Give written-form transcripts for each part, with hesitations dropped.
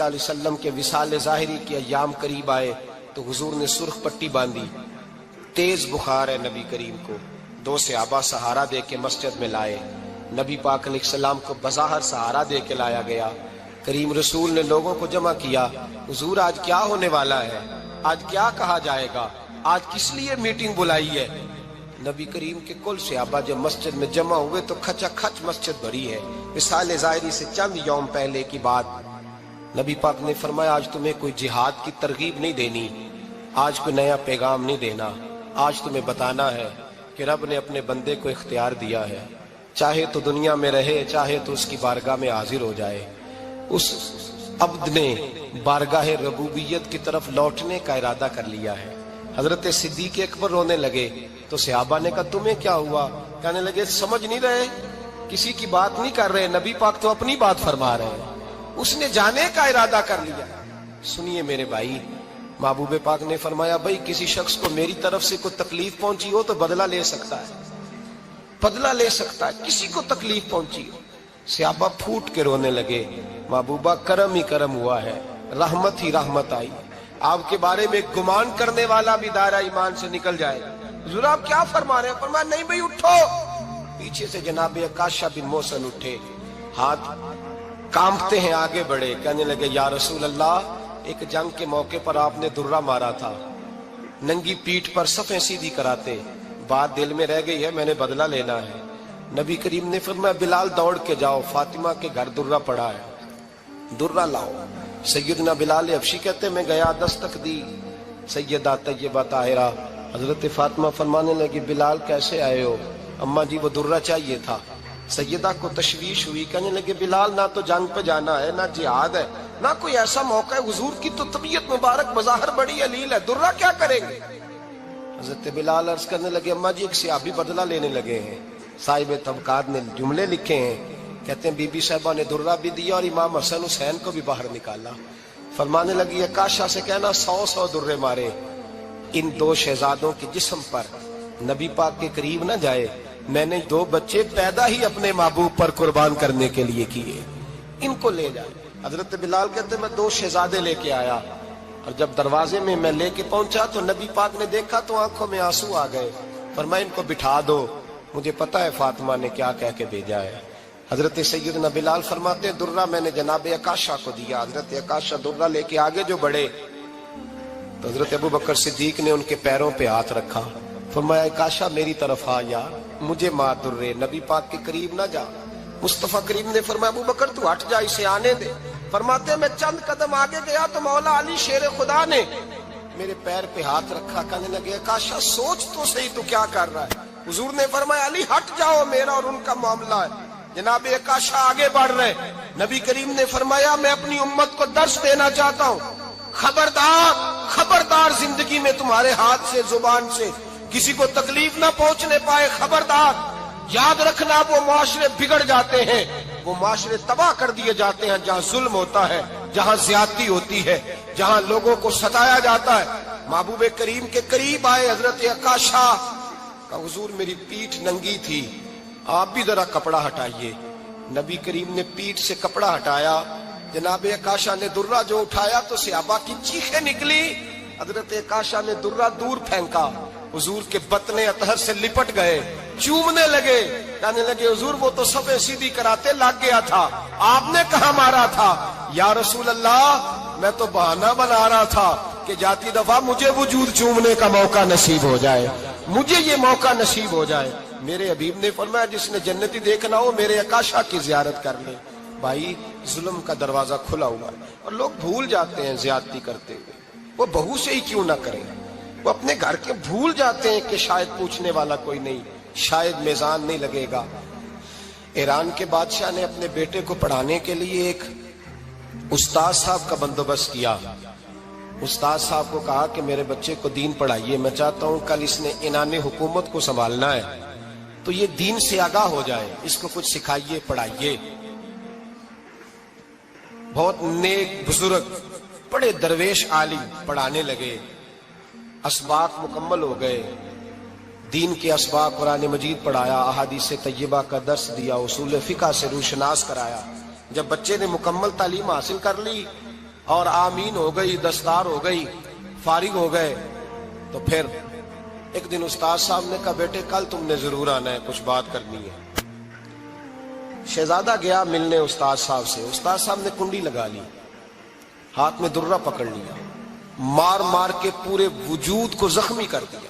علیہ وسلم کے وصال ظاہری کے ایام قریب آئے تو حضور نے سرخ پٹی باندھی، تیز بخار ہے نبی کریم کو، 2 صحابہ سہارا دے کے مسجد میں لائے، نبی پاک علیہ السلام کو بظاہر سہارا دے کے لایا گیا۔ کریم رسول نے لوگوں کو جمع کیا، حضور آج کیا ہونے والا ہے، آج کیا کہا جائے گا، آج کس لیے میٹنگ بلائی ہے؟ نبی کریم کے کل صحابہ جب مسجد میں جمع ہوئے تو کھچا کھچ مسجد بھری ہے۔ وصال ظاہری سے چند یوم پہلے کی بات، نبی پاک نے فرمایا آج تمہیں کوئی جہاد کی ترغیب نہیں دینی، آج کوئی نیا پیغام نہیں دینا، آج تمہیں بتانا ہے کہ رب نے اپنے بندے کو اختیار دیا ہے، چاہے تو دنیا میں رہے، چاہے تو اس کی بارگاہ میں حاضر ہو جائے۔ اس عبد نے بارگاہ ربوبیت کی طرف لوٹنے کا ارادہ کر لیا ہے۔ حضرت صدیق اکبر رونے لگے تو صحابہ نے کہا تمہیں کیا ہوا؟ کہنے لگے سمجھ نہیں رہے، کسی کی بات نہیں کر رہے، نبی پاک تو اپنی بات فرما رہے ہیں، اس نے جانے کا ارادہ کر لیا۔ سنیے میرے بھائی، محبوب پاک نے فرمایا بھائی کسی شخص کو میری طرف سے کوئی تکلیف پہنچی ہو تو بدلہ لے سکتا ہے، بدلہ لے سکتا ہے، کسی کو تکلیف پہنچی ہو۔ صحابہ پھوٹ کے رونے لگے، محبوبہ کرم ہی کرم ہوا ہے، رحمت ہی رحمت آئی، آپ کے بارے میں گمان کرنے والا بھی دائرہ ایمان سے نکل جائے۔ حضور آپ کیا فرما رہے ہیں؟ فرمایا نہیں بھائی اٹھو۔ پیچھے سے جناب عکاشہ بن محصن اٹھے، ہاتھ کانپتے ہیں، آگے بڑھے، کہنے لگے یا رسول اللہ، ایک جنگ کے موقع پر آپ نے درہ مارا تھا، ننگی پیٹھ پر صفیں سیدھی کراتے، بات دل میں رہ گئی ہے، میں نے بدلہ لینا ہے۔ نبی کریم نے فرمایا بلال دوڑ کے جاؤ، فاطمہ کے گھر درہ پڑا ہے، درہ لاؤ۔ سیدنا بلال حبشی کہتے میں گیا، دستک دی سیدہ طیبہ طاہرہ، حضرت فاطمہ فرمانے لگی بلال کیسے آئے ہو؟ اماں جی وہ درہ چاہیے تھا۔ سیدہ کو تشویش ہوئی، کہنے لگے بلال نہ تو جنگ پہ جانا ہے، نہ جہاد ہے، نہ کوئی ایسا موقع ہے، حضور کی تو طبیعت مبارک بظاہر بڑی علیل ہے، درہ کیا کریں گے؟ حضرت بلال عرض کرنے لگے اماں جی ایک صحابی بدلہ لینے لگے ہیں، صاحب طبقات نے جملے لکھے ہیں، کہتے ہیں بی بی صاحبہ نے درہ بھی دیا اور امام حسن حسین کو بھی باہر نکالا۔ فرمانے لگی عکاشہ سے کہنا 100 درے مارے، ان 2 شہزادوں کے جسم پر نبی پاک کے قریب نہ جائے، میں نے 2 بچے پیدا ہی اپنے محبوب پر قربان کرنے کے لیے کیے، ان کو لے جائے۔ حضرت بلال کہتے ہیں میں 2 شہزادے لے کے آیا، اور جب دروازے میں میں لے کے پہنچا تو نبی پاک نے دیکھا تو آنکھوں میں آنسو آ گئے۔ فرمایا ان کو بٹھا دو، مجھے پتا ہے فاطمہ نے کیا کہہ کے بھیجا ہے۔ حضرت سیدنا بلال فرماتے ہیں درہ میں نے جناب عکاشہ کو دیا، حضرت عکاشہ درہ لے کے آگے جو بڑھے تو حضرت ابو بکر صدیق نے ان کے پیروں پہ ہاتھ رکھا، فرمایا عکاشہ میری طرف آ یار، مجھے مار درے، نبی پاک کے قریب نہ جا۔ مصطفیٰ کریم نے فرمایا ابو بکر تو ہٹ جا، اسے آنے دے۔ فرماتے ہیں میں چند قدم آگے گیا تو مولا علی شیر خدا نے میرے پیر پہ ہاتھ رکھا، کہنے لگے عکاشہ سوچ تو صحیح تو کیا کر رہا ہے؟ حضور نے فرمایا علی ہٹ جاؤ، میرا اور ان کا معاملہ ہے۔ جناب عکاشہ آگے بڑھ رہے، نبی کریم نے فرمایا میں اپنی امت کو درس دینا چاہتا ہوں، خبردار خبردار زندگی میں تمہارے ہاتھ سے زبان سے کسی کو تکلیف نہ پہنچنے پائے، خبردار یاد رکھنا وہ معاشرے بگڑ جاتے ہیں، وہ معاشرے تباہ کر دیے جاتے ہیں جہاں ظلم ہوتا ہے، جہاں زیادتی ہوتی ہے، جہاں لوگوں کو ستایا جاتا ہے۔ محبوب کریم کے قریب آئے حضرت عکاشہ، کہا حضور میری پیٹھ ننگی تھی، آپ بھی ذرا کپڑا ہٹائیے۔ نبی کریم نے پیٹھ سے کپڑا ہٹایا، جناب عکاشہ نے درہ جو اٹھایا تو صحابہ کی چیخیں نکلی، حضرت عکاشہ نے درہ دور پھینکا، حضور کے بطن اطہر سے لپٹ گئے، چومنے لگے، کہنے لگے حضور وہ تو صفیں سیدھی کراتے لگ گیا تھا، آپ نے کہاں مارا تھا؟ یا رسول اللہ میں تو بہانہ بنا رہا تھا کہ جاتی دفعہ مجھے وجود چومنے کا موقع نصیب ہو جائے، مجھے یہ موقع نصیب ہو جائے۔ میرے حبیب نے فرمایا جس نے جنتی دیکھنا ہو میرے عکاشہ کی زیارت کر لے۔ بھائی ظلم کا دروازہ کھلا ہوا ہے اور لوگ بھول جاتے ہیں زیادتی کرتے ہوئے، وہ بہو سے ہی کیوں نہ کریں، وہ اپنے گھر کے بھول جاتے ہیں کہ شاید پوچھنے والا کوئی نہیں، شاید میزان نہیں لگے گا۔ ایران کے بادشاہ نے اپنے بیٹے کو پڑھانے کے لیے ایک استاد صاحب کا بندوبست کیا۔ استاد صاحب کو کہا کہ میرے بچے کو دین پڑھائیے، میں چاہتا ہوں کل اس نے عنان حکومت کو سنبھالنا ہے تو یہ دین سے آگاہ ہو جائے، اس کو کچھ سکھائیے پڑھائیے۔ بہت نیک بزرگ بڑے درویش عالم پڑھانے لگے، اسباق مکمل ہو گئے، دین کے اسباق قرآن مجید پڑھایا، احادیث طیبہ کا درس دیا، اصول فقہ سے روشناس کرایا۔ جب بچے نے مکمل تعلیم حاصل کر لی اور آمین ہو گئی، دستار ہو گئی، فارغ ہو گئے، تو پھر ایک دن استاد صاحب نے کہا بیٹے کل تم نے ضرور آنا ہے، کچھ بات کرنی ہے۔ شہزادہ گیا ملنے استاد صاحب سے، استاد صاحب نے کنڈی لگا لی، ہاتھ میں درہ پکڑ لیا، مار مار کے پورے وجود کو زخمی کر دیا،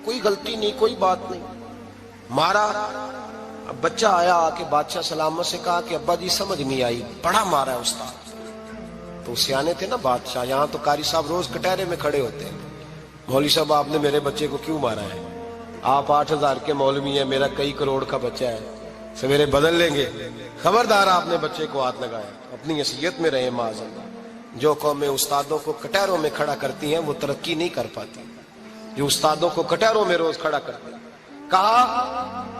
کوئی غلطی نہیں، کوئی بات نہیں، مارا۔ اب بچہ آیا آ کے بادشاہ سلامت سے کہا کہ ابا جی سمجھ نہیں آئی، بڑا مارا ہے استاد۔ تو سیانے تھے نا بادشاہ، یہاں تو قاری صاحب روز کٹہرے میں کھڑے ہوتے ہیں، مولوی صاحب آپ نے میرے بچے کو کیوں مارا ہے؟ آپ 8,000 کے مولوی ہیں، میرا کئی کروڑ کا بچہ ہے، سویرے بدل لیں گے، خبردار آپ نے بچے کو ہاتھ لگایا، اپنی حیثیت میں رہے معاذ اللہ۔ جو قومیں استادوں کو کٹہروں میں کھڑا کرتی ہیں وہ ترقی نہیں کر پاتی، جو استادوں کو کٹہروں میں روز کھڑا کرتے ہیں۔ کہا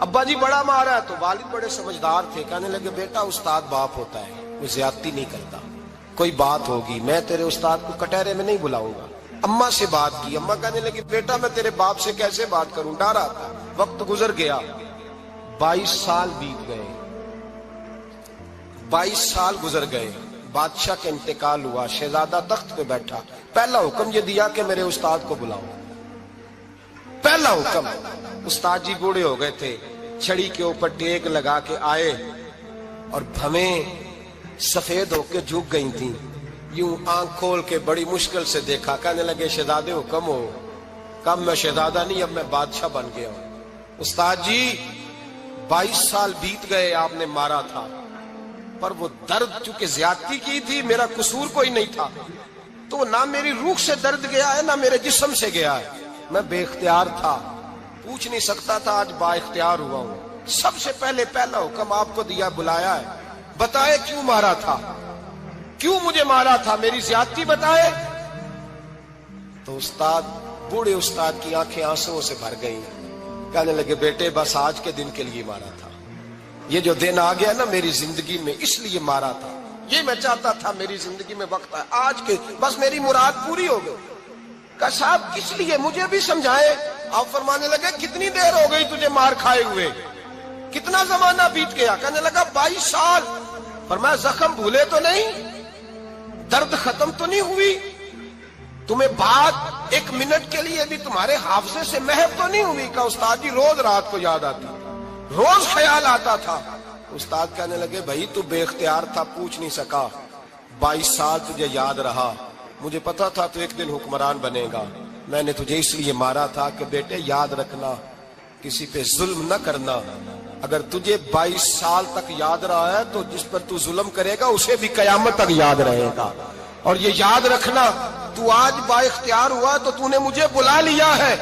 ابا جی بڑا مارا ہے، تو والد بڑے سمجھدار تھے، کہنے لگے بیٹا استاد باپ ہوتا ہے، وہ زیادتی نہیں کرتا، کوئی بات ہوگی، میں تیرے استاد کو کٹہرے میں نہیں بلاؤں گا۔ اماں سے بات کی، اماں کہنے لگی بیٹا میں تیرے باپ سے کیسے بات کروں، ڈر آتا۔ وقت گزر گیا، 22 سال بیت گئے، 22 سال گزر گئے، بادشاہ کا انتقال ہوا، شہزادہ تخت پہ بیٹھا، پہلا حکم یہ دیا کہ میرے استاد کو بلاؤ، پہلا حکم۔ استاد جی بوڑھے ہو گئے تھے، چھڑی کے اوپر ٹیک لگا کے آئے اور بھویں سفید ہو کے جھک گئی تھیں، یوں آنکھ کھول کے بڑی مشکل سے دیکھا، کہنے لگے شہزادے حکم ہو۔ کب میں شہزادہ نہیں، اب میں بادشاہ بن گیا ہوں۔ استاد جی 22 سال بیت گئے، آپ نے مارا تھا، پر وہ درد چونکہ زیادتی کی تھی، میرا قصور کوئی نہیں تھا، تو نہ میری روح سے درد گیا ہے نہ میرے جسم سے گیا ہے، میں بے اختیار تھا، پوچھ نہیں سکتا تھا، آج با اختیار ہوا ہوں۔ سب سے پہلے پہلا حکم آپ کو دیا، بلایا ہے، بتائے کیوں مارا تھا، کیوں مجھے مارا تھا، میری زیادتی بتائے۔ تو استاد، بوڑھے استاد کی آنکھیں آنسوں سے بھر گئی، کہنے لگے بیٹے بس آج کے دن کے لیے مارا تھا، یہ جو دن آ گیا نا میری زندگی میں اس لیے مارا تھا، یہ میں چاہتا تھا میری زندگی میں وقت آئے، آج کے بس میری مراد پوری ہو گئی۔ کہا صاحب کس لیے، مجھے بھی سمجھائے۔ آپ فرمانے لگے کتنی دیر ہو گئی تجھے مار کھائے ہوئے، کتنا زمانہ بیت گیا؟ کہنے لگا 22 سال۔ فرمایا زخم بھولے تو نہیں، درد ختم تو نہیں ہوئی، تمہیں بات 1 منٹ کے لیے بھی تمہارے حافظے سے محو تو نہیں ہوئی؟ کہ استاد جی روز رات کو یاد آتی، روز خیال آتا تھا۔ استاد کہنے لگے بھائی تو بے اختیار تھا، پوچھ نہیں سکا، 22 سال تجھے یاد رہا، مجھے پتا تھا تو ایک دن حکمران بنے گا، میں نے تجھے اس لیے مارا تھا کہ بیٹے یاد رکھنا، کسی پہ ظلم نہ کرنا، اگر تجھے 22 سال تک یاد رہا ہے تو جس پر تو ظلم کرے گا اسے بھی قیامت تک یاد رہے گا، اور یہ یاد رکھنا تو آج با اختیار ہوا تو تو نے مجھے بلا لیا ہے،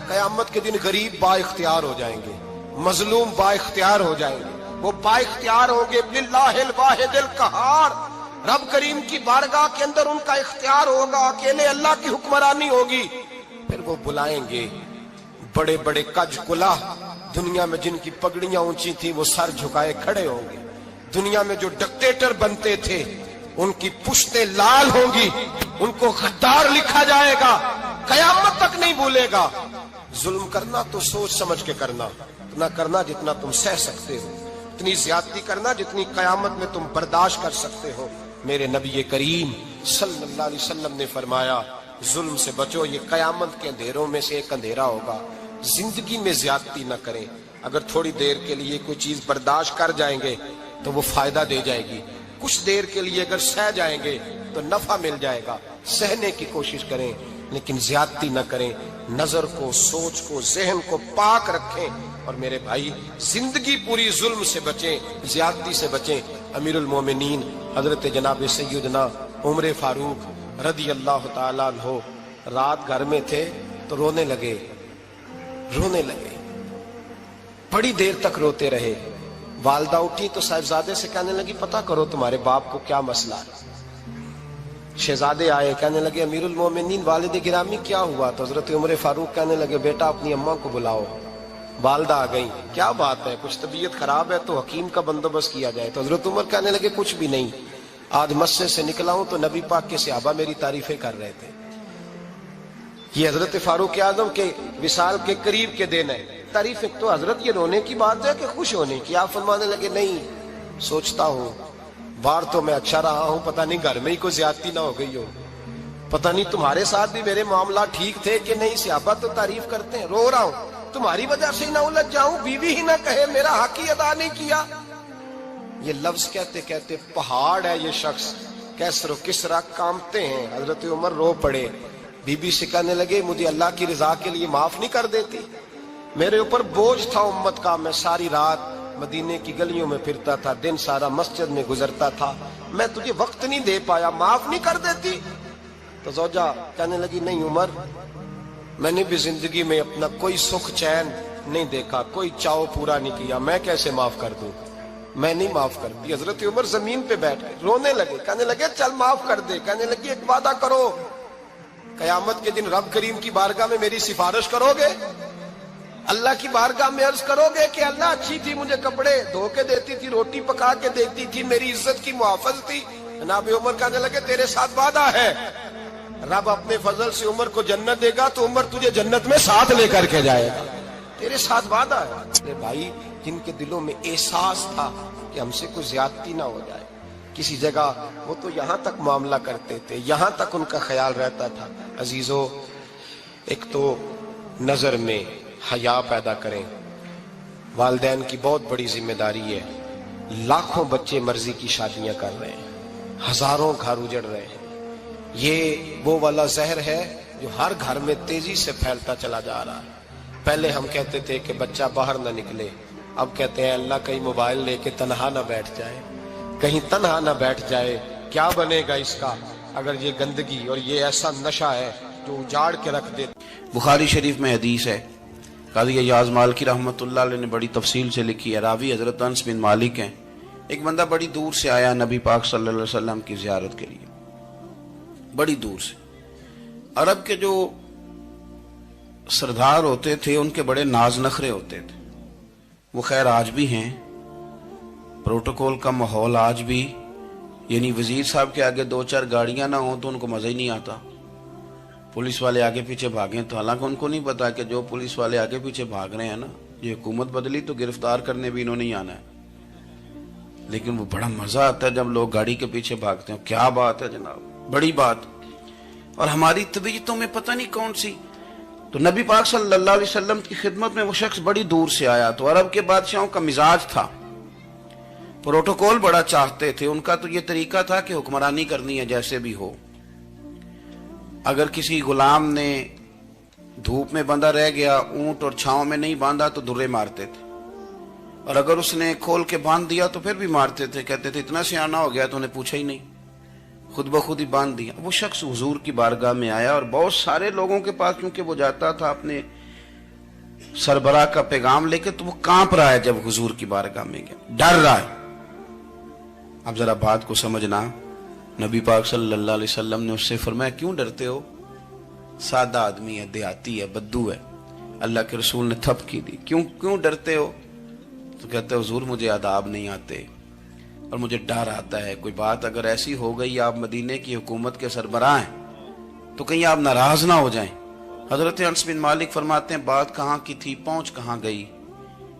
قیامت کے دن غریب با اختیار ہو جائیں گے، مظلوم با اختیار ہو جائیں گے، وہ با اختیار ہوں گے، للہ الواحد القہار، رب کریم کی بارگاہ کے اندر ان کا اختیار ہوگا، اکیلے اللہ کی حکمرانی ہوگی، پھر وہ بلائیں گے بڑے بڑے کج کلاہ، دنیا میں جن کی پگڑیاں اونچی تھی وہ سر جھکائے کھڑے ہوں گے، دنیا میں جو ڈکٹیٹر بنتے تھے ان کی پشتیں لال ہوں گی، ان کو غدار لکھا جائے گا، قیامت تک نہیں بھولے گا۔ ظلم کرنا تو سوچ سمجھ کے کرنا، اتنا کرنا جتنا تم سہ سکتے ہو، اتنی زیادتی کرنا جتنی قیامت میں تم برداشت کر سکتے ہو۔ میرے نبی کریم صلی اللہ علیہ وسلم نے فرمایا ظلم سے بچو، یہ قیامت کے اندھیروں میں سے ایک اندھیرا ہوگا، زندگی میں زیادتی نہ کریں، اگر تھوڑی دیر کے لیے کوئی چیز برداشت کر جائیں گے تو وہ فائدہ دے جائے گی، کچھ دیر کے لیے اگر سہ جائیں گے تو نفع مل جائے گا، سہنے کی کوشش کریں لیکن زیادتی نہ کریں، نظر کو، سوچ کو، ذہن کو پاک رکھیں، اور میرے بھائی زندگی پوری ظلم سے بچیں، زیادتی سے بچیں۔ امیر المومنین حضرت جناب سیدنا عمر فاروق رضی اللہ تعالیٰ عنہ رات گھر میں تھے تو رونے لگے، بڑی دیر تک روتے رہے، والدہ اٹھی تو صاحبزادے سے کہنے لگی پتہ کرو تمہارے باپ کو کیا مسئلہ ہے۔ شہزادے آئے، کہنے لگے امیر المومنین والد گرامی کیا ہوا؟ تو حضرت عمر فاروق کہنے لگے بیٹا اپنی اماں کو بلاؤ۔ والدہ آ گئی، کیا بات ہے، کچھ طبیعت خراب ہے تو حکیم کا بندوبست کیا جائے۔ تو حضرت عمر کہنے لگے کچھ بھی نہیں، آج مسجد سے نکلا ہوں تو نبی پاک کے صحابہ میری تعریفیں کر رہے تھے۔ یہ حضرت فاروق اعظم کے وصال کے قریب کے دن ہے، تعریفیں تو حضرت یہ رونے کی بات ہے کہ خوش ہونے کی؟ آپ فرمانے لگے نہیں، سوچتا ہوں باہر تو میں اچھا رہا ہوں، پتہ نہیں گھر میں ہی کوئی زیادتی نہ ہو گئی ہو، پتہ نہیں تمہارے ساتھ بھی میرے معاملات ٹھیک تھے کہ نہیں۔ صحابہ تو تعریف کرتے ہیں، رو رہا ہوں تمہاری وجہ سے نہ الجھ جاؤں، بیوی ہی نہ کہے میرا حق ہی ادا نہیں کیا۔ یہ لفظ کہتے کہتے پہاڑ ہے یہ شخص، کیسر و کسرا کانپتے ہیں۔ حضرت عمر رو پڑے، بی بی سے کہنے لگے مجھے اللہ کی رضا کے لیے معاف نہیں کر دیتی؟ میرے اوپر بوجھ تھا امت کا، میں ساری رات مدینے کی گلیوں میں پھرتا تھا، دن سارا مسجد میں گزرتا تھا، میں تجھے وقت نہیں دے پایا، معاف نہیں کر دیتی؟ تو زوجہ کہنے لگی نہیں عمر، میں نے بھی زندگی میں اپنا کوئی سکھ چین نہیں دیکھا، کوئی چاؤ پورا نہیں کیا، میں کیسے معاف کر دوں؟ میں نہیں معاف کرتی۔ حضرت عمر زمین پہ بیٹھ گئے، رونے لگے، کہنے لگے چل معاف کر دے۔ کہنے لگی ایک وعدہ کرو، قیامت کے دن رب کریم کی بارگاہ میں میری سفارش کرو گے؟ اللہ کی بارگاہ میں عرض کرو گے کہ اللہ اچھی تھی، مجھے کپڑے دھو کے دیتی تھی، روٹی پکا کے دیتی تھی، میری عزت کی محافظ تھی؟ جناب عمر کہنے لگے تیرے ساتھ وعدہ ہے، رب اپنے فضل سے عمر کو جنت دے گا تو عمر تجھے جنت میں ساتھ لے کر کے جائے گا، تیرے ساتھ وعدہ ہے۔ میرے بھائی جن کے دلوں میں احساس تھا کہ ہم سے کوئی زیادتی نہ ہو جائے کسی جگہ، وہ تو یہاں تک معاملہ کرتے تھے، یہاں تک ان کا خیال رہتا تھا۔ عزیزو، ایک تو نظر میں حیا پیدا کریں، والدین کی بہت بڑی ذمہ داری ہے۔ لاکھوں بچے مرضی کی شادیاں کر رہے ہیں، ہزاروں گھر اجڑ رہے ہیں، یہ وہ والا زہر ہے جو ہر گھر میں تیزی سے پھیلتا چلا جا رہا ہے۔ پہلے ہم کہتے تھے کہ بچہ باہر نہ نکلے، اب کہتے ہیں اللہ کہیں موبائل لے کے تنہا نہ بیٹھ جائے، کہیں تنہا نہ بیٹھ جائے، کیا بنے گا اس کا اگر یہ گندگی اور یہ ایسا نشہ ہے جو اجاڑ کے رکھ دے۔ بخاری شریف میں حدیث ہے، قاضی ایاز مالکی رحمۃ اللہ علیہ نے بڑی تفصیل سے لکھی ہے، راوی حضرت انس بن مالک ہیں۔ ایک بندہ بڑی دور سے آیا نبی پاک صلی اللہ علیہ وسلم کی زیارت کے لیے، بڑی دور سے۔ عرب کے جو سردار ہوتے تھے ان کے بڑے ناز نخرے ہوتے تھے، وہ خیر آج بھی ہیں، پروٹوکول کا ماحول آج بھی، یعنی وزیر صاحب کے آگے دو چار گاڑیاں نہ ہوں تو ان کو مزہ ہی نہیں آتا، پولیس والے آگے پیچھے بھاگیں تو حالانکہ ان کو نہیں پتا کہ جو پولیس والے آگے پیچھے بھاگ رہے ہیں نا، یہ حکومت بدلی تو گرفتار کرنے بھی انہوں نے آنا ہے، لیکن وہ بڑا مزہ آتا ہے جب لوگ گاڑی کے پیچھے بھاگتے ہیں۔ کیا بات ہے جناب، بڑی بات۔ اور ہماری طبیعتوں میں پتہ نہیں کون سی، تو نبی پاک صلی اللہ علیہ وسلم کی خدمت میں وہ شخص بڑی دور سے آیا، تو عرب کے بادشاہوں کا مزاج تھا، پروٹوکول بڑا چاہتے تھے، ان کا تو یہ طریقہ تھا کہ حکمرانی کرنی ہے جیسے بھی ہو۔ اگر کسی غلام نے دھوپ میں بندھا رہ گیا، اونٹ اور چھاؤں میں نہیں باندھا تو درے مارتے تھے، اور اگر اس نے کھول کے باندھ دیا تو پھر بھی مارتے تھے، کہتے تھے اتنا سیانا ہو گیا تو انہیں پوچھا ہی نہیں، خود بخود ہی باندھ دیا۔ وہ شخص حضور کی بارگاہ میں آیا اور بہت سارے لوگوں کے پاس کیونکہ وہ جاتا تھا اپنے سربراہ کا پیغام لے کے، تو وہ کانپ رہا ہے جب حضور کی بارگاہ میں گیا، ڈر رہا ہے۔ اب ذرا بات کو سمجھنا، نبی پاک صلی اللہ علیہ وسلم نے اس سے فرمایا کیوں ڈرتے ہو؟ سادہ آدمی ہے، دیہاتی ہے، بدو ہے۔ اللہ کے رسول نے تھپ کی دی، کیوں ڈرتے ہو؟ تو کہتے حضور مجھے آداب نہیں آتے اور مجھے ڈر آتا ہے، کوئی بات اگر ایسی ہو گئی، آپ مدینے کی حکومت کے سربراہ ہیں تو کہیں آپ ناراض نہ ہو جائیں۔ حضرت انس بن مالک فرماتے ہیں بات کہاں کی تھی، پہنچ کہاں گئی؟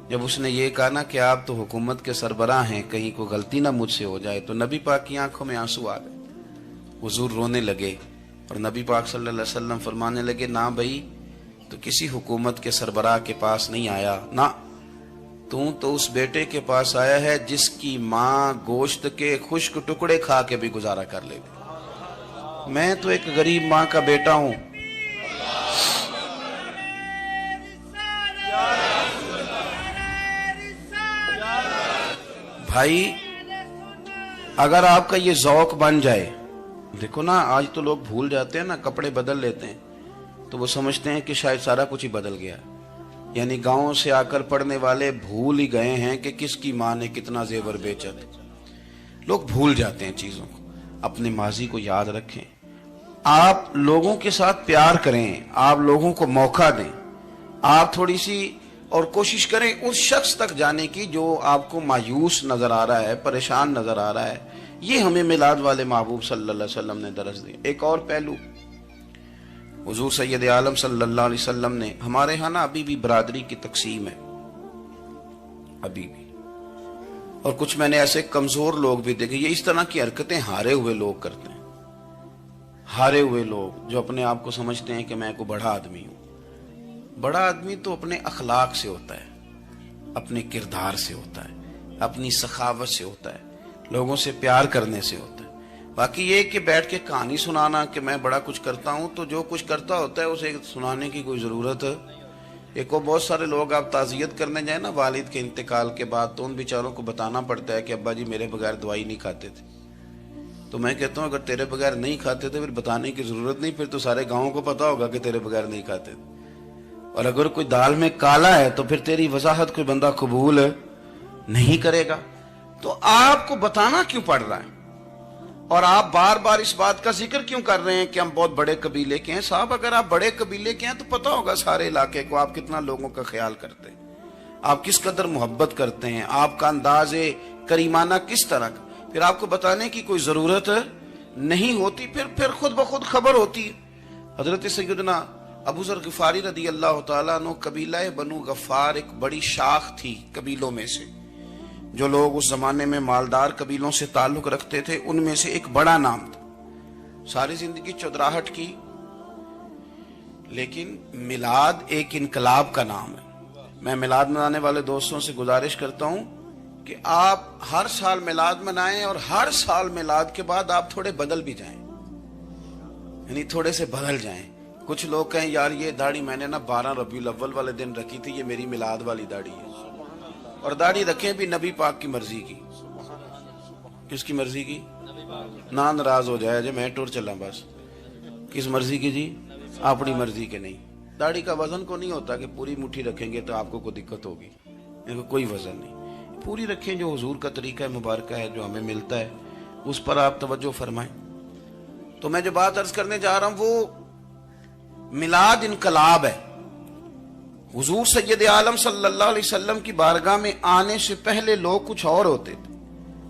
جب اس نے یہ کہا نا کہ آپ تو حکومت کے سربراہ ہیں، کہیں کوئی غلطی نہ مجھ سے ہو جائے، تو نبی پاک کی آنکھوں میں آنسو آ گئے، حضور رونے لگے، اور نبی پاک صلی اللہ علیہ وسلم فرمانے لگے نہ بھائی، تو کسی حکومت کے سربراہ کے پاس نہیں آیا، نہ تو اس بیٹے کے پاس آیا ہے جس کی ماں گوشت کے خشک ٹکڑے کھا کے بھی گزارا کر لے گی۔ میں تو ایک غریب ماں کا بیٹا ہوں۔ بھائی اگر آپ کا یہ ذوق بن جائے، دیکھو نا آج تو لوگ بھول جاتے ہیں نا، کپڑے بدل لیتے ہیں تو وہ سمجھتے ہیں کہ شاید سارا کچھ ہی بدل گیا، یعنی گاؤں سے آ کر پڑھنے والے بھول ہی گئے ہیں کہ کس کی ماں نے کتنا زیور بیچا تھا۔ لوگ بھول جاتے ہیں چیزوں کو، اپنے ماضی کو یاد رکھیں، آپ لوگوں کے ساتھ پیار کریں، آپ لوگوں کو موقع دیں، آپ تھوڑی سی اور کوشش کریں اس شخص تک جانے کی جو آپ کو مایوس نظر آ رہا ہے، پریشان نظر آ رہا ہے۔ یہ ہمیں میلاد والے محبوب صلی اللہ علیہ وسلم نے درس دیا۔ ایک اور پہلو، حضور سید عالم صلی اللہ علیہ وسلم نے، ہمارے ہاں نا ابھی بھی برادری کی تقسیم ہے، ابھی بھی اور کچھ میں نے ایسے کمزور لوگ بھی دیکھے. یہ اس طرح کی حرکتیں ہارے ہوئے لوگ کرتے ہیں. ہارے ہوئے لوگ جو اپنے آپ کو سمجھتے ہیں کہ میں کوئی بڑا آدمی ہوں. بڑا آدمی تو اپنے اخلاق سے ہوتا ہے, اپنے کردار سے ہوتا ہے, اپنی سخاوت سے ہوتا ہے, لوگوں سے پیار کرنے سے ہوتا ہے. باقی یہ کہ بیٹھ کے کہانی سنانا کہ میں بڑا کچھ کرتا ہوں, تو جو کچھ کرتا ہوتا ہے اسے سنانے کی کوئی ضرورت. ایک اور بہت سارے لوگ آپ تعزیت کرنے جائیں نا والد کے انتقال کے بعد, تو ان بیچاروں کو بتانا پڑتا ہے کہ ابا جی میرے بغیر دوائی نہیں کھاتے تھے. تو میں کہتا ہوں اگر تیرے بغیر نہیں کھاتے تھے پھر بتانے کی ضرورت نہیں, پھر تو سارے گاؤں کو پتا ہوگا کہ تیرے بغیر نہیں کھاتے تھے. اور اگر کوئی دال میں کالا ہے تو پھر تیری وضاحت کوئی بندہ قبول نہیں کرے گا. تو آپ کو بتانا کیوں پڑ رہا ہے, اور آپ بار بار اس بات کا ذکر کیوں کر رہے ہیں کہ ہم بہت بڑے قبیلے کے ہیں؟ صاحب اگر آپ بڑے قبیلے کے ہیں تو پتا ہوگا سارے علاقے کو آپ کتنا لوگوں کا خیال کرتے ہیں, آپ کس قدر محبت کرتے ہیں, آپ کا انداز کریمانہ کس طرح کا. پھر آپ کو بتانے کی کوئی ضرورت نہیں ہوتی, پھر خود بخود خبر ہوتی. حضرت سیدنا ابو ذر غفاری رضی اللہ تعالیٰ عنہ, قبیلہ بنو غفار ایک بڑی شاخ تھی قبیلوں میں سے. جو لوگ اس زمانے میں مالدار قبیلوں سے تعلق رکھتے تھے ان میں سے ایک بڑا نام تھا. ساری زندگی چودراہٹ کی, لیکن میلاد ایک انقلاب کا نام ہے. میں میلاد منانے والے دوستوں سے گزارش کرتا ہوں کہ آپ ہر سال میلاد منائیں, اور ہر سال میلاد کے بعد آپ تھوڑے بدل بھی جائیں, یعنی تھوڑے سے بدل جائیں. کچھ لوگ کہیں یار یہ داڑھی میں نے نا 12 ربیع الاول والے دن رکھی تھی, یہ میری میلاد والی داڑھی ہے. اور داڑھی رکھیں بھی نبی پاک کی مرضی کی. کس کی مرضی کی؟ نہ ناراض ہو جائے جی میں ٹور چلا بس. کس مرضی کی جی؟ اپنی مرضی کے نہیں. داڑھی کا وزن کو نہیں ہوتا کہ پوری مٹھی رکھیں گے تو آپ کو کوئی دقت ہوگی, کوئی وزن نہیں. پوری رکھیں, جو حضور کا طریقہ مبارکہ ہے جو ہمیں ملتا ہے اس پر آپ توجہ فرمائیں. تو میں جو بات عرض کرنے جا رہا ہوں وہ میلاد انقلاب ہے. حضور سید عالم صلی اللہ علیہ وسلم کی بارگاہ میں آنے سے پہلے لوگ کچھ اور ہوتے تھے,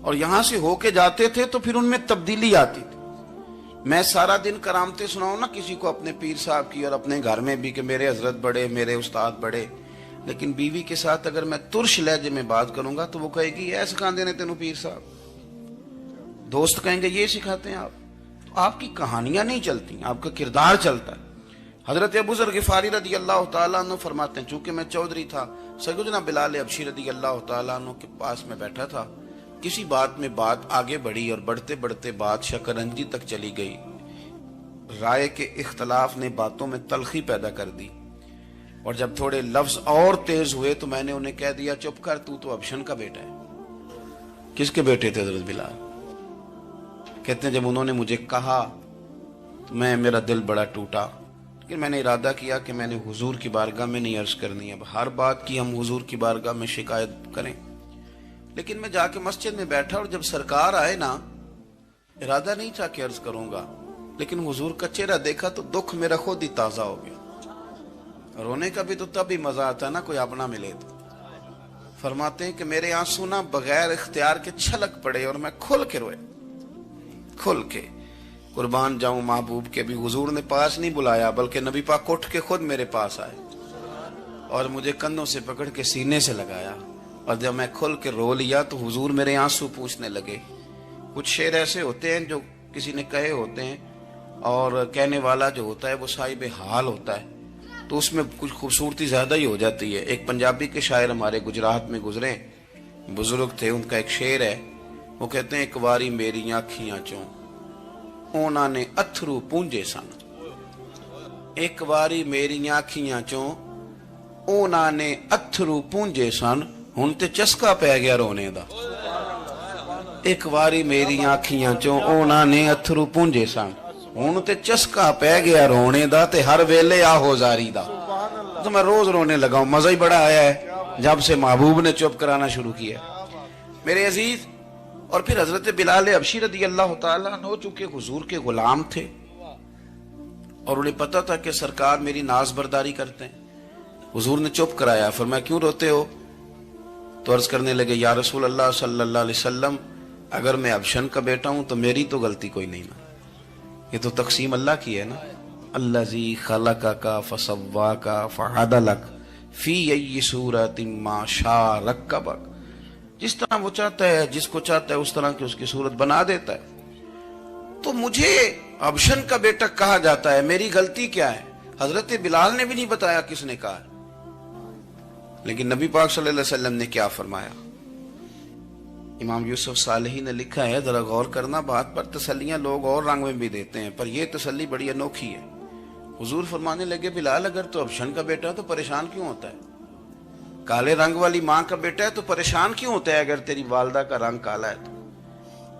اور یہاں سے ہو کے جاتے تھے تو پھر ان میں تبدیلی آتی تھی. میں سارا دن کرامتیں سناؤں نا کسی کو اپنے پیر صاحب کی, اور اپنے گھر میں بھی کہ میرے حضرت بڑے, میرے استاد بڑے, لیکن بیوی کے ساتھ اگر میں ترش لہجے میں بات کروں گا تو وہ کہے گی یہ سکھاندے نے تینوں پیر صاحب. دوست کہیں گے یہ سکھاتے ہیں آپ. تو آپ کی کہانیاں نہیں چلتی, آپ کا کردار چلتا ہے. حضرت ابو ذر غفاری رضی اللہ تعالیٰ عنہ فرماتے ہیں چونکہ میں چودھری تھا, سیدنا بلال حبشی رضی اللہ تعالیٰ عنہ کے پاس میں بیٹھا تھا. کسی بات میں بات آگے بڑھی اور بڑھتے بڑھتے بات شکنجی تک چلی گئی. رائے کے اختلاف نے باتوں میں تلخی پیدا کر دی, اور جب تھوڑے لفظ اور تیز ہوئے تو میں نے انہیں کہہ دیا چپ کر, تو ابشن کا بیٹا ہے. کس کے بیٹے تھے حضرت بلال؟ کہتے ہیں جب انہوں نے مجھے کہا تو میرا دل بڑا ٹوٹا, لیکن میں نے ارادہ کیا کہ میں نے حضور کی بارگاہ میں نہیں عرض کرنی. اب ہر بات کی ہم حضور کی بارگاہ میں شکایت کریں. لیکن میں جا کے مسجد میں بیٹھا, اور جب سرکار آئے نا, ارادہ نہیں تھا کہ عرض کروں گا, لیکن حضور کا چہرہ دیکھا تو دکھ میرا خود ہی تازہ ہو گیا. رونے کا بھی تو تب ہی مزہ آتا ہے نا کوئی اپنا ملے تو. فرماتے ہیں کہ میرے آنسو نا بغیر اختیار کے چھلک پڑے, اور میں کھل کے روئے, کھل کے. قربان جاؤں محبوب کے, بھی حضور نے پاس نہیں بلایا بلکہ نبی پاک اٹھ کے خود میرے پاس آئے اور مجھے کندھوں سے پکڑ کے سینے سے لگایا. اور جب میں کھل کے رو لیا تو حضور میرے آنسو پوچھنے لگے. کچھ شعر ایسے ہوتے ہیں جو کسی نے کہے ہوتے ہیں, اور کہنے والا جو ہوتا ہے وہ صاحب حال ہوتا ہے, تو اس میں کچھ خوبصورتی زیادہ ہی ہو جاتی ہے. ایک پنجابی کے شاعر ہمارے گجرات میں گزرے, بزرگ تھے, ان کا ایک شعر ہے, وہ کہتے ہیں ایک واری میری آنکھیاں چوں اونا نے اتھرو پونجے سن. ایک واری میری آنکھیاں چوں اونا نے اتھرو پونجے سن, ہن تے چسکا پہ گیا رونے دا. ایک واری میری آنکھیاں چوں اونا نے اتھرو پونجے سن, ہن تے چسکا پہ گیا رونے دا, تے ہر ویلے آہو زاری دا. تو میں روز رونے لگا ہوں, مزہ ہی بڑا آیا ہے جب سے محبوب نے چپ کرانا شروع کیا میرے عزیز. اور پھر حضرت بلال حبشی رضی اللہ تعالیٰ عنہ چونکہ حضور کے غلام تھے, اور انہیں پتا تھا کہ سرکار میری ناز برداری کرتے ہیں, حضور نے چپ کرایا. فرمایا کیوں روتے ہو؟ تو عرض کرنے لگے یا رسول اللہ صلی اللہ علیہ وسلم, اگر میں ابشن کا بیٹا ہوں تو میری تو غلطی کوئی نہیں نا, یہ تو تقسیم اللہ کی ہے نا. الذی خلقک فسواک فعدلک فی ای صورت ما شاء رکبک. جس طرح وہ چاہتا ہے، جس کو چاہتا ہے اس طرح کی اس کی صورت بنا دیتا ہے. تو مجھے ابشن کا بیٹا کہا جاتا ہے، میری غلطی کیا ہے؟ حضرت بلال نے بھی نہیں بتایا کس نے کہا. لیکن نبی پاک صلی اللہ علیہ وسلم نے کیا فرمایا؟ امام یوسف صالحی نے لکھا ہے، ذرا غور کرنا بات پر، تسلیاں لوگ اور رنگ میں بھی دیتے ہیں پر یہ تسلی بڑی انوکھی ہے. حضور فرمانے لگے، بلال اگر تو ابشن کا بیٹا تو پریشان کیوں ہوتا ہے؟ کالے رنگ والی ماں کا بیٹا ہے تو پریشان کیوں ہوتا ہے اگر تیری والدہ کا رنگ کالا ہے تو؟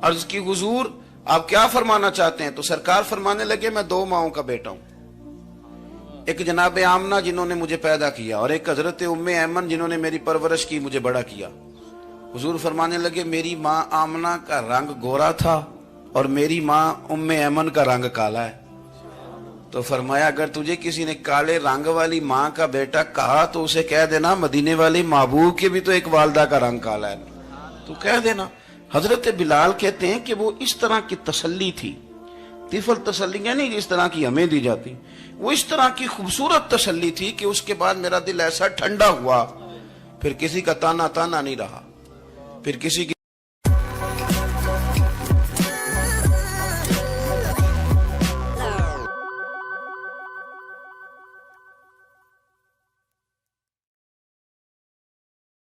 عرض کی حضور آپ کیا فرمانا چاہتے ہیں؟ تو سرکار فرمانے لگے، میں دو ماؤں کا بیٹا ہوں، ایک جناب آمنہ جنہوں نے مجھے پیدا کیا اور ایک حضرت ام ایمن جنہوں نے میری پرورش کی، مجھے بڑا کیا. حضور فرمانے لگے، میری ماں آمنہ کا رنگ گورا تھا اور میری ماں ام ایمن کا رنگ کالا ہے. تو فرمایا اگر تجھے کسی نے کالے رنگ والی ماں کا بیٹا کہا تو اسے کہہ دینا مدینے والے محبوب کے بھی تو ایک والدہ کا رنگ کالا ہے، تو کہہ دینا. حضرت بلال کہتے ہیں کہ وہ اس طرح کی تسلی تھی، طفل تسلیاں نہیں جس طرح کی ہمیں دی جاتی، وہ اس طرح کی خوبصورت تسلی تھی کہ اس کے بعد میرا دل ایسا ٹھنڈا ہوا، پھر کسی کا تانا نہیں رہا، پھر کسی کی